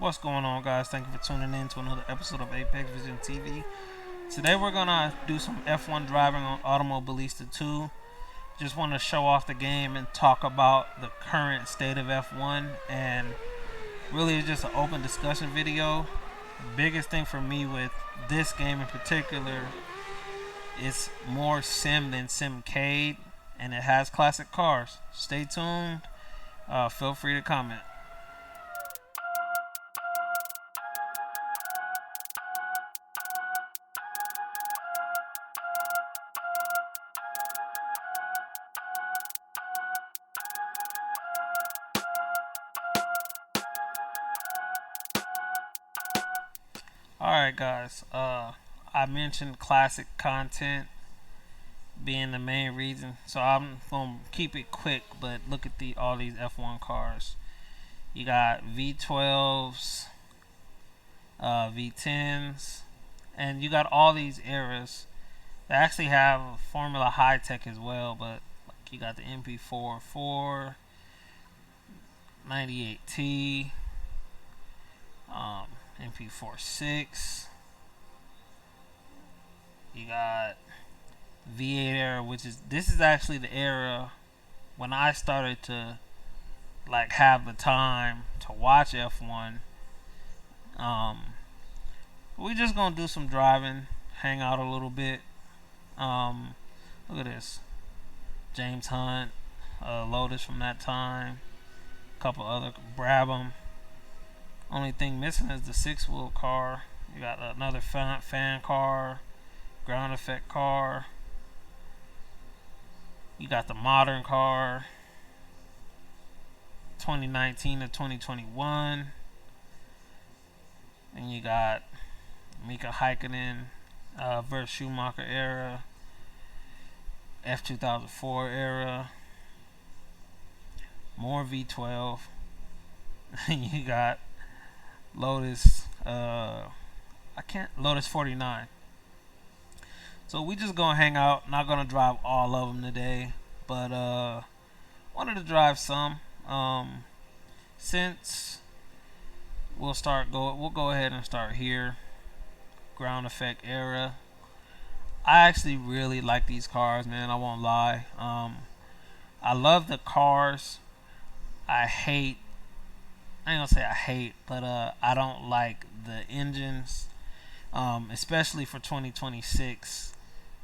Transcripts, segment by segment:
What's going on, guys? Thank you for tuning in to another episode of Apex Vision TV. Today we're gonna do some F1 driving on Automobilista 2. Just want to show off the game and talk about the current state of F1, and really it's just an open discussion video. The biggest thing for me with this game in particular is more sim than simcade, and it has classic cars. Stay tuned. Feel free to comment. Alright, guys, I mentioned classic content being the main reason, so I'm gonna keep it quick, but look at all these F1 cars. You got V12s, V10s, and you got all these eras. They actually have Formula High Tech as well, but like you got the MP4 98T, MP4 6. You got V8 era, which is actually the era when I started to like have the time to watch F1. We just gonna do some driving, hang out a little bit. Look at this, James Hunt, Lotus from that time, a couple other Brabham. Only thing missing is the 6-wheel car. You got another fan car, ground effect car. You got the modern car, 2019 to 2021. And you got Mika Häkkinen versus Schumacher era, F2004 era, more V12. And you got Lotus, Lotus 49. So we just gonna hang out. Not gonna drive all of them today, but wanted to drive some. Since we'll go ahead and start here. Ground effect era. I actually really like these cars, man. I won't lie. I love the cars. I ain't gonna say I hate, but I don't like the engines, especially for 2026.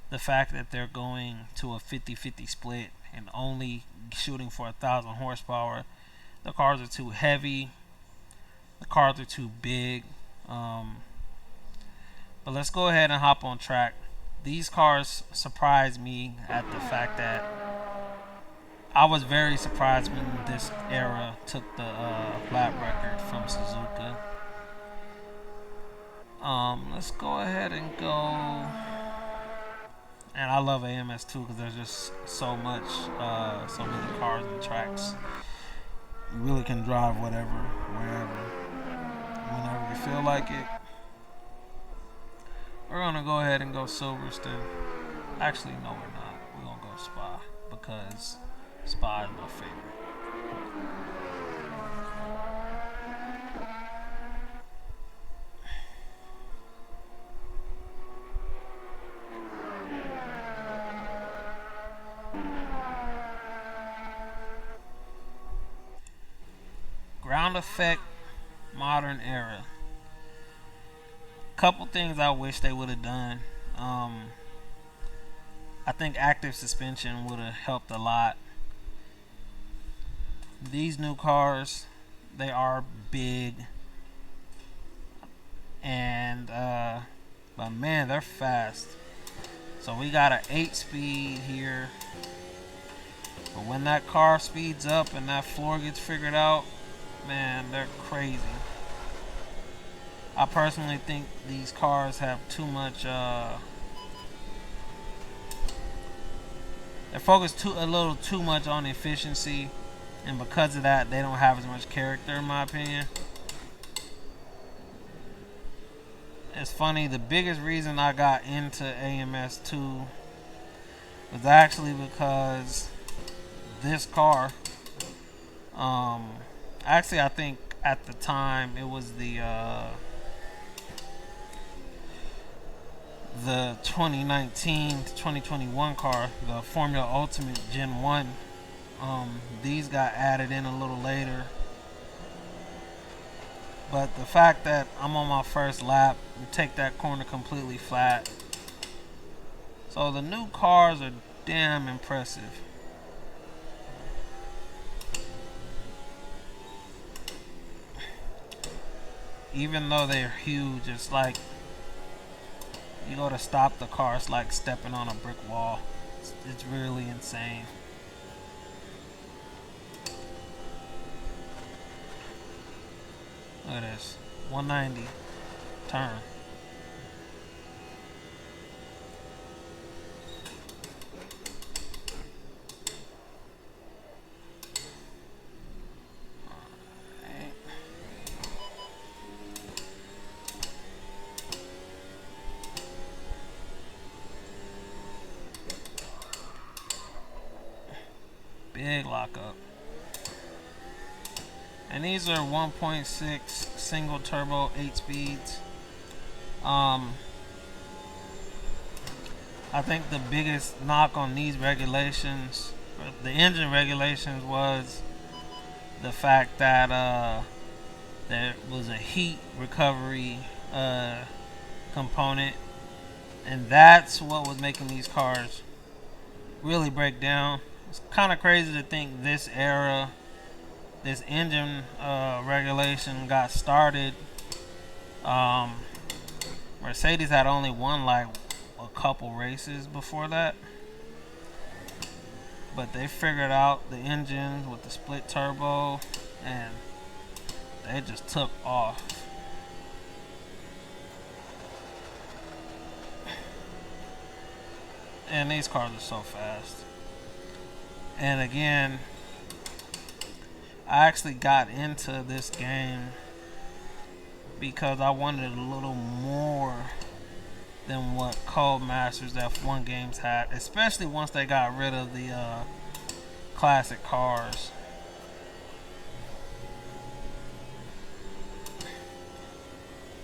The fact that they're going to a 50-50 split and only shooting for 1,000 horsepower. The cars are too heavy. The cars are too big. But let's go ahead and hop on track. These cars surprised me at the fact that I was very surprised when this era took the lap record from Suzuka. Let's go ahead and go. And I love AMS too because there's just so many cars and tracks. You really can drive whatever, wherever, whenever you feel like it. We're gonna go ahead and go Silverstone. Actually, no, we're not. We're gonna go Spa because Spa is my favorite. Ground effect, modern era. Couple things I wish they would have done. I think active suspension would have helped a lot. These new cars, they are big, and but man, they're fast. So we got an 8-speed here, but when that car speeds up and that floor gets figured out, man, they're crazy. I personally think these cars have too much. They're focused a little too much on efficiency, and because of that, they don't have as much character, in my opinion. It's funny. The biggest reason I got into AMS2 was actually because this car. Actually, I think at the time it was the 2019 to 2021 car, the Formula Ultimate Gen 1. These got added in a little later. But the fact that I'm on my first lap, take that corner completely flat. So the new cars are damn impressive. Even though they're huge, it's like you go to stop the car, it's like stepping on a brick wall. It's really insane. Look at this. 190. Turn. Big lockup. And these are 1.6 single turbo 8 speeds. I think the biggest knock on these regulations, the engine regulations, was the fact that there was a heat recovery component, and that's what was making these cars really break down. It's kind of crazy to think this era, this engine regulation got started. Mercedes had only won like a couple races before that, but they figured out the engine with the split turbo, and they just took off. And these cars are so fast. And again, I actually got into this game because I wanted a little more than what Codemasters F1 games had, especially once they got rid of the classic cars.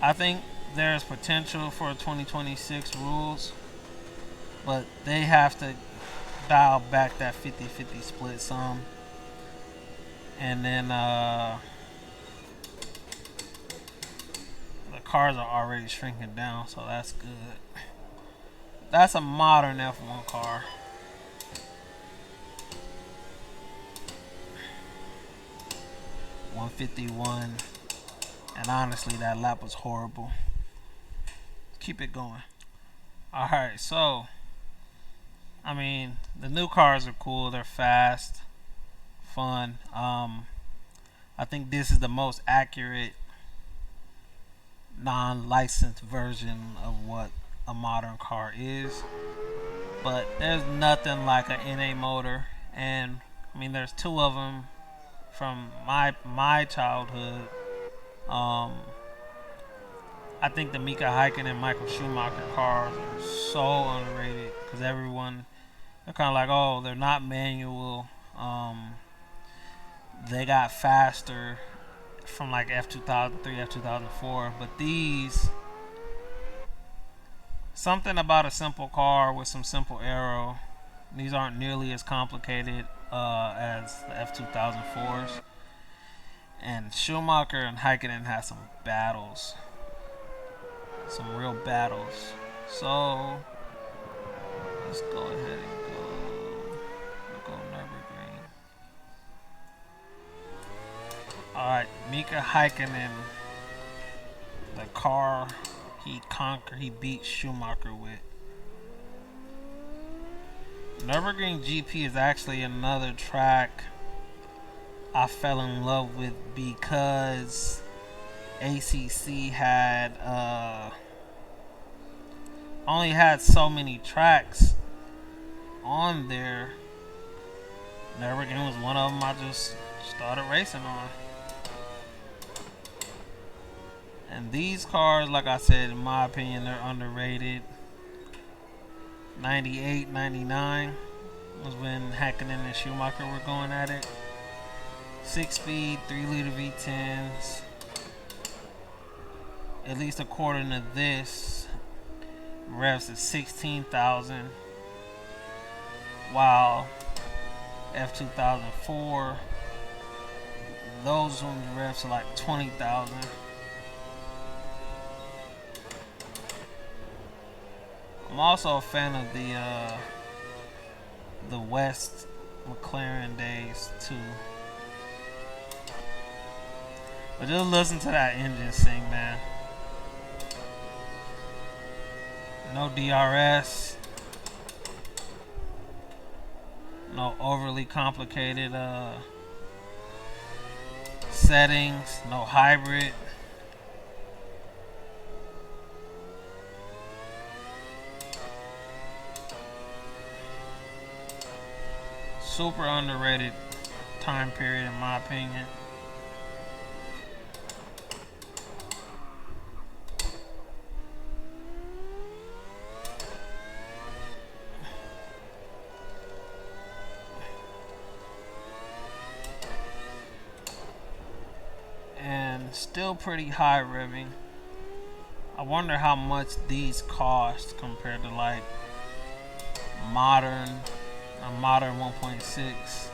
I think there's potential for 2026 rules, but they have to dial back that 50-50 split some. And then the cars are already shrinking down, so that's good. That's a modern F1 car. .151, and honestly that lap was horrible. Keep it going. Alright, so I mean, the new cars are cool, they're fast, fun. I think this is the most accurate non-licensed version of what a modern car is, but there's nothing like an NA motor. And I mean, there's two of them from my childhood. I think the Mika Häkkinen and Michael Schumacher cars are so underrated because everyone, they're kind of like, oh, they're not manual. They got faster from like F2003, F2004, but these, something about a simple car with some simple aero. These aren't nearly as complicated as the F2004s. And Schumacher and Häkkinen had some battles, some real battles. So let's go ahead and go Nurburgring. Alright, Mika Häkkinen, the car he beat Schumacher with. Nurburgring GP is actually another track I fell in love with because ACC had only had so many tracks on there. Nurburgring was one of them I just started racing on. And these cars, like I said, in my opinion, they're underrated. 98, 99 was when Häkkinen and Schumacher were going at it. 6-speed 3-liter V10s, at least according to this, revs at 16,000, while F2004, those ones revs are like 20,000. I'm also a fan of the West McLaren days too. But just listen to that engine sing, man. No DRS. No overly complicated settings. No hybrid. Super underrated time period in my opinion. And still pretty high revving. I wonder how much these cost compared to like a modern 1.6.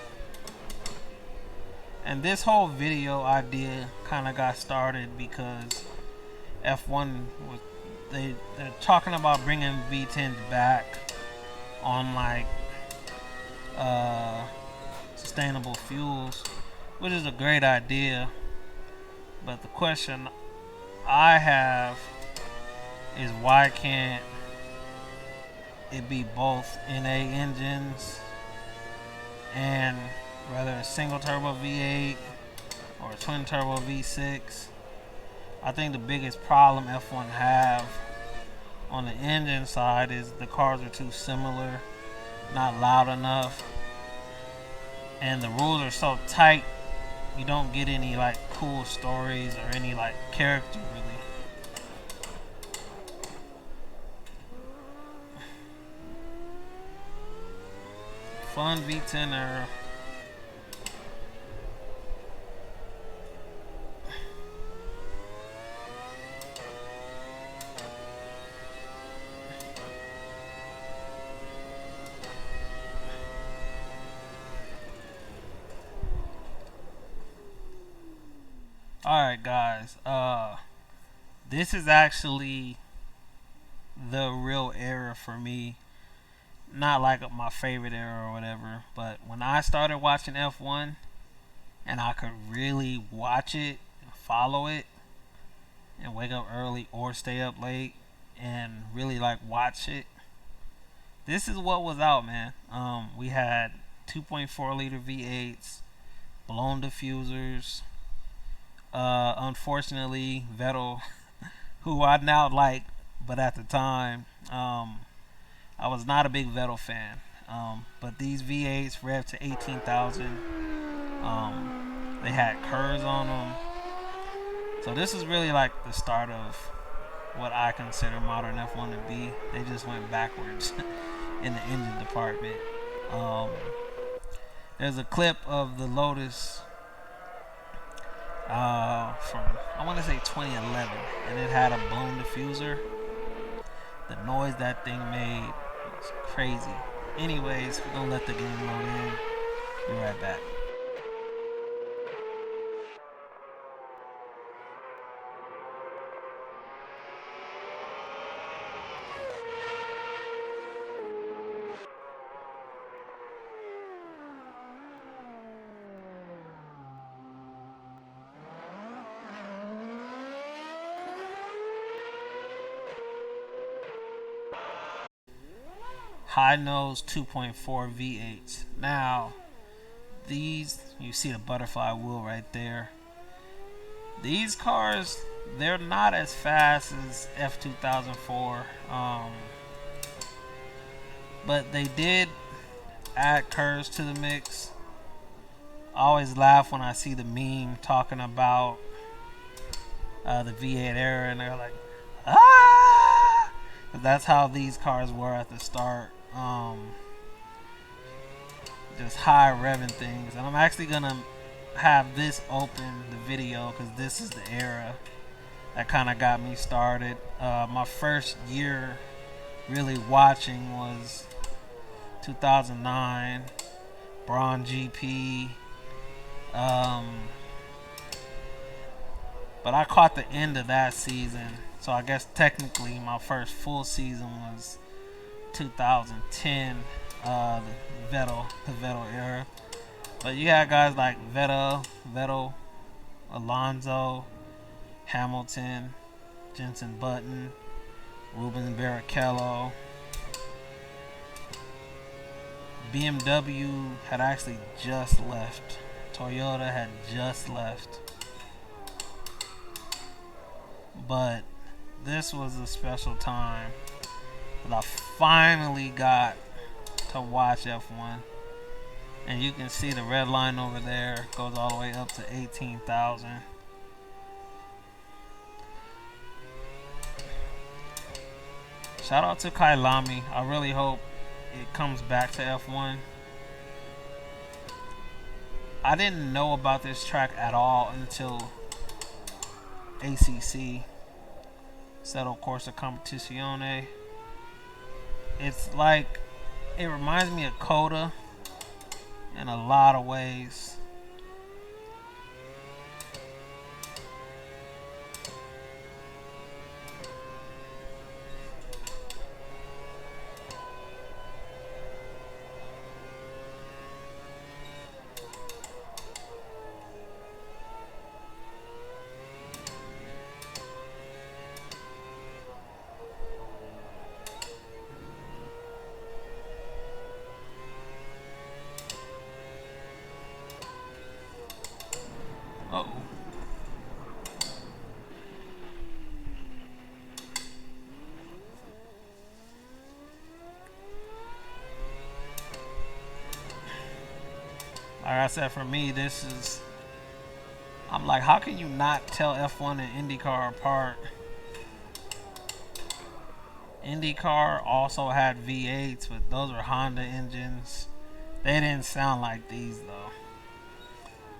And this whole video idea kind of got started because F1 was they're talking about bringing V10s back on like sustainable fuels, which is a great idea. But the question I have is why can't it be both NA engines and whether a single turbo V8 or a twin turbo V6. I think the biggest problem F1 have on the engine side is the cars are too similar, not loud enough, and the rules are so tight you don't get any like cool stories or any like character really. Fun V10 era. Alright guys, this is actually the real era for me. Not like my favorite era or whatever, but when I started watching F1 and I could really watch it and follow it and wake up early or stay up late and really like watch it, this is what was out, man. We had 2.4 liter V8s, blown diffusers. Unfortunately, Vettel, who I now like, but at the time, I was not a big Vettel fan. But these V8s rev to 18,000. They had curves on them. So this is really like the start of what I consider modern F1 to be. They just went backwards in the engine department. There's a clip of the Lotus from, I want to say 2011, and it had a blown diffuser. The noise that thing made was crazy. Anyways, we're gonna let the game load in. Be right back. High nose 2.4 V8s. Now, these, you see the butterfly wheel right there. These cars, they're not as fast as F2004, but they did add curves to the mix. I always laugh when I see the meme talking about the V8 era, and they're like, ah! That's how these cars were at the start. Just high revving things, and I'm actually gonna have this open the video because this is the era that kind of got me started. My first year really watching was 2009 Braun GP. But I caught the end of that season, so I guess technically my first full season was 2010, the Vettel era. But you had guys like Vettel, Alonso, Hamilton, Jenson Button, Rubens Barrichello. BMW had actually just left. Toyota had just left. But this was a special time that I finally got to watch F1. And you can see the red line over there goes all the way up to 18,000. Shout out to Kailami. I really hope it comes back to F1. I didn't know about this track at all until ACC, Assetto Corsa Competizione. It's like, it reminds me of Coda in a lot of ways. Uh-oh. Like I said, for me, this is, I'm like, how can you not tell F1 and IndyCar apart? IndyCar also had V8s, but those were Honda engines. They didn't sound like these, though.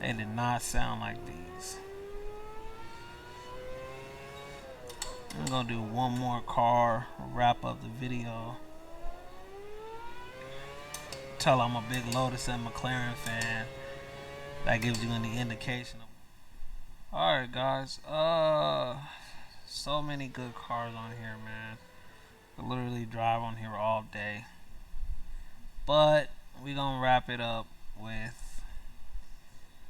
They did not sound like these. I'm gonna do one more car, wrap up the video. Tell I'm a big Lotus and McLaren fan. That gives you any indication. Alright guys, so many good cars on here, man. I literally drive on here all day. But we gonna wrap it up with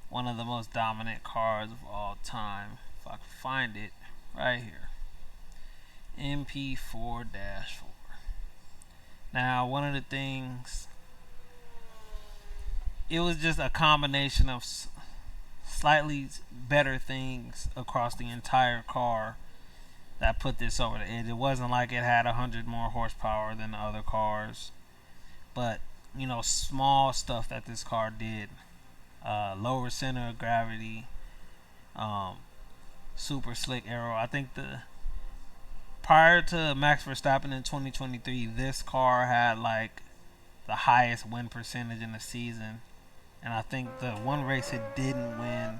one of the most dominant cars of all time. If I can find it, right here. MP4-4. Now, one of the things, it was just a combination of slightly better things across the entire car that put this over the edge. It wasn't like it had 100 more horsepower than the other cars, but you know, small stuff that this car did. Lower center of gravity, super slick aero. I think prior to Max Verstappen in 2023, this car had like the highest win percentage in the season, and I think the one race it didn't win,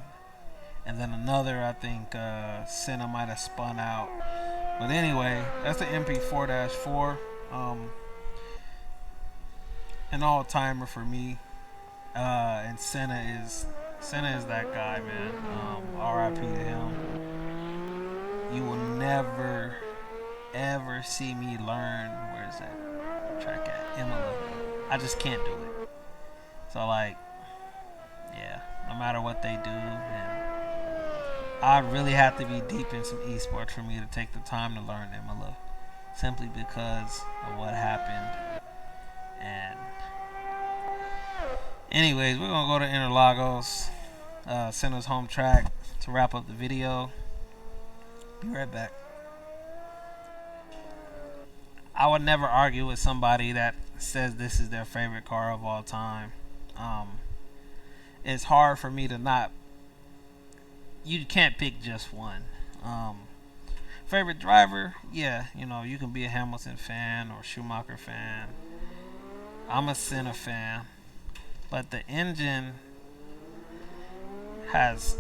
and then another, I think Senna might have spun out. But anyway, that's the MP4-4, an all-timer for me. And Senna is that guy, man. R.I.P. to him. You will never ever see me learn, where's that track at? Imola. I just can't do it. So like, yeah, no matter what they do, and I'd really have to be deep in some esports for me to take the time to learn Imola, simply because of what happened. And anyways, we're gonna go to Interlagos, Senna's home track, to wrap up the video. Be right back. I would never argue with somebody that says this is their favorite car of all time. It's hard for me to not. You can't pick just one. Favorite driver? Yeah, you know, you can be a Hamilton fan or Schumacher fan. I'm a Senna fan. But the engine, has,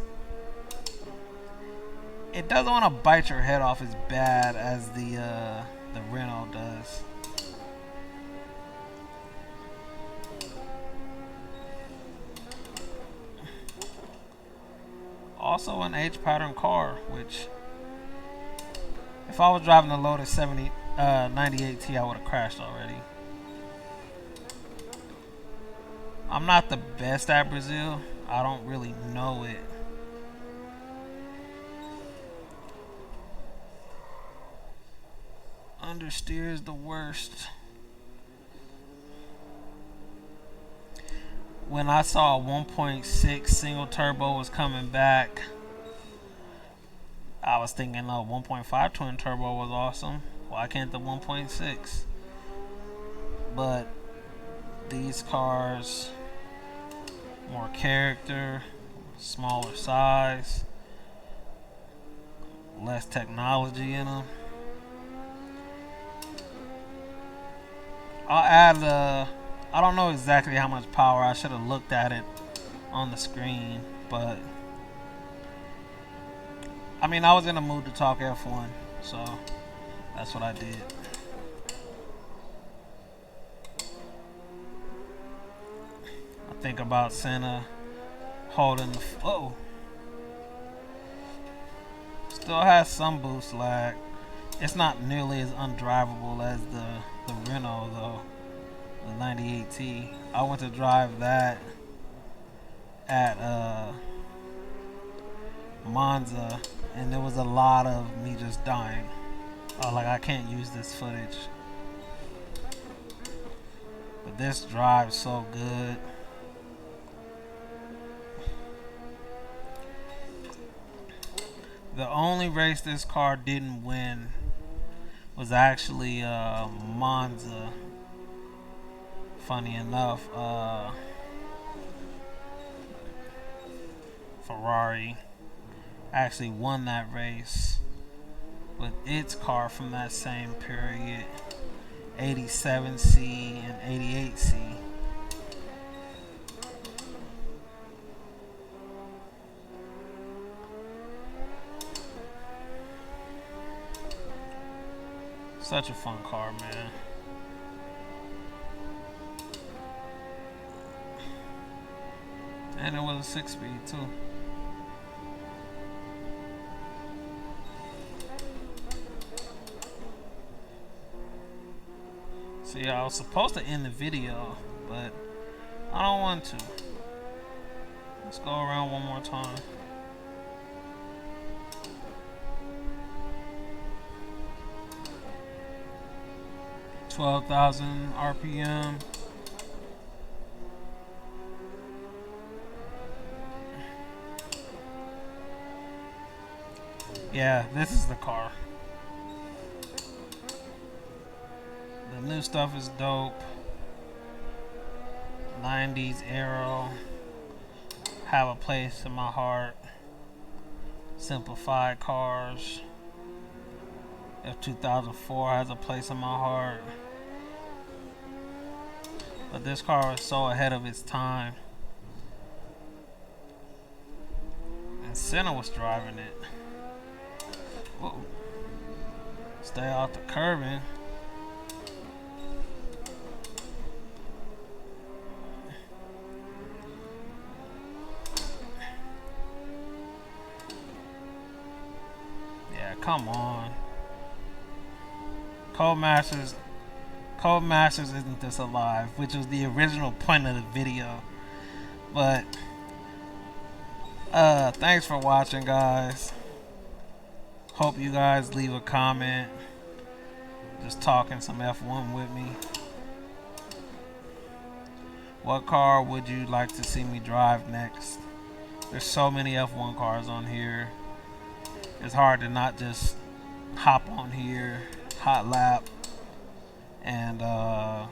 it doesn't want to bite your head off as bad as the Renault does. Also an H pattern car, which if I was driving the Lotus 98T, I would have crashed already. I'm not the best at Brazil. I don't really know it. Understeer is the worst. When I saw 1.6 single turbo was coming back, I was thinking, oh, 1.5 twin turbo was awesome. Why can't the 1.6? But these cars, more character, smaller size, less technology in them. I'll add I don't know exactly how much power. I should have looked at it on the screen, but I mean, I was in the mood to talk F1, so that's what I did. I think about Senna holding the still has some boost lag. It's not nearly as undrivable as the Renault though. The 98T. I went to drive that at Monza, and there was a lot of me just dying. Like, I can't use this footage. But this drives so good. The only race this car didn't win was actually Monza. Funny enough, Ferrari actually won that race with its car from that same period, 87C and 88C. Such a fun car, man. And it was a 6-speed too. See, I was supposed to end the video, but I don't want to. Let's go around one more time. $12,000 RPM. Yeah, this is the car. The new stuff is dope. 90s Aero have a place in my heart. Simplified cars. If 2004 has a place in my heart. But this car was so ahead of its time. And Senna was driving it. Whoa. Stay out the curbing. Yeah, come on. Codemasters isn't this alive, which was the original point of the video. But thanks for watching, guys. Hope you guys leave a comment. Just talking some F1 with me. What car would you like to see me drive next? There's so many F1 cars on here. It's hard to not just hop on here, hot lap, and I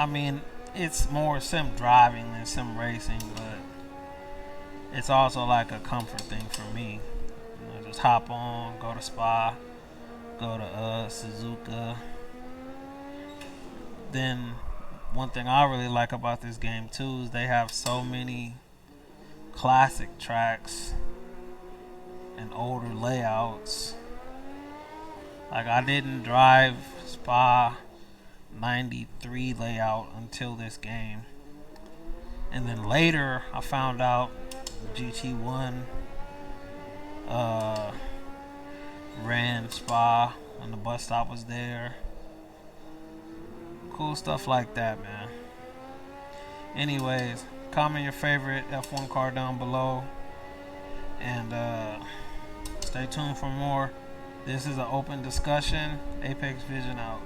mean, it's more sim driving than sim racing, but it's also like a comfort thing for me. You know, just hop on, go to Spa, go to Suzuka, then one thing I really like about this game too is they have so many classic tracks and older layouts. Like I didn't drive Spa 93 layout until this game. And then later I found out GT1 ran Spa when the bus stop was there. Cool stuff like that, man. Anyways, comment your favorite F1 car down below. And stay tuned for more. This is an open discussion. Apex Vision out.